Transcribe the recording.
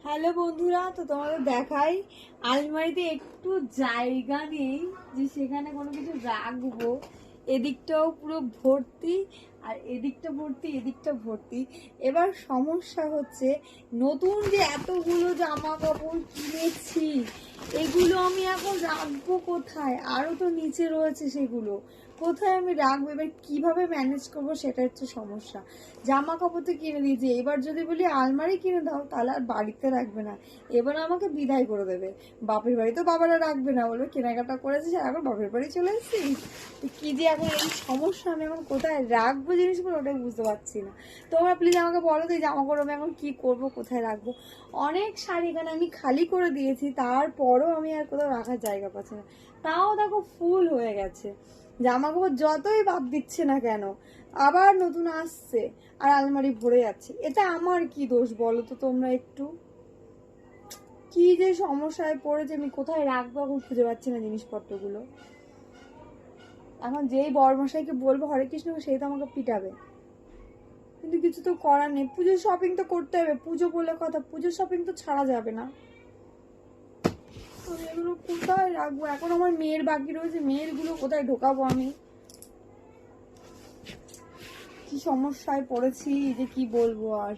Hello বন্ধুরা, তো তোমাদের দেখাই আলমারিতে একটু জায়গা নেই যে সেখানে কোনো কিছু রাখবো। এদিকটাও পুরো ভর্তি আর এদিকটা ভর্তি, এদিকটা ভর্তি। এবার সমস্যা হচ্ছে নতুন যে এতগুলো জামা কাপড় কিনেছি, এগুলো আমি এখন রাখবো কোথায়? আরো তো নিচে রয়েছে, সেগুলো কোথায় আমি রাখবো? এবার কিভাবে ম্যানেজ করবো সেটা হচ্ছে সমস্যা। জামা কাপড় তো কিনে দিয়েছি, এবার যদি বলি আলমারি কিনে দাও তাহলে আর বাড়িতে রাখবে না, এবার আমাকে বিদায় করে দেবে। বাপের বাড়ি তো বাবারা রাখবে না, বলবে কেনাকাটা করেছিস এখন বাপের বাড়ি চলে এসেছিস। তো কি যে এখন এই সমস্যা, আমি এখন কোথায় রাখবো জিনিসগুলো ওটাই বুঝতে পারছি না। তোমরা প্লিজ আমাকে বলো তো এই জামা কাপড় আমি এখন কি করবো, কোথায় রাখবো? অনেক শাড়ি এখানে আমি খালি করে দিয়েছি, তারপরও আমি আর কোথাও রাখার জায়গা পাচ্ছি না। তাও দেখো ফুল হয়ে গেছে, জামা কাপড় যতই বাদ দিচ্ছে না কেন আবার নতুন আসছে আর আলমারি ভরে যাচ্ছে। এটা আমার কি দোষ বলো তো তোমরা একটু? কি যে সমস্যায় পড়েছে, আমি কোথায় রাখবো এখন খুঁজে পাচ্ছি না জিনিসপত্রগুলো। এখন যেই বড়মশাইকে বলবো হরে কৃষ্ণ, সেই তো আমাকে পিটাবে, কিন্তু কিছু তো করার নেই। পুজোর শপিং তো করতে হবে, পুজো বলে কথা, পুজোর শপিং তো ছাড়া যাবে না। আমি এগুলো কোথায় রাখবো? এখন আমার মেয়ের বাকি রয়েছে, মেয়ের গুলো কোথায় ঢোকাবো আমি? কি সমস্যায় পড়েছি যে কি বলবো আর।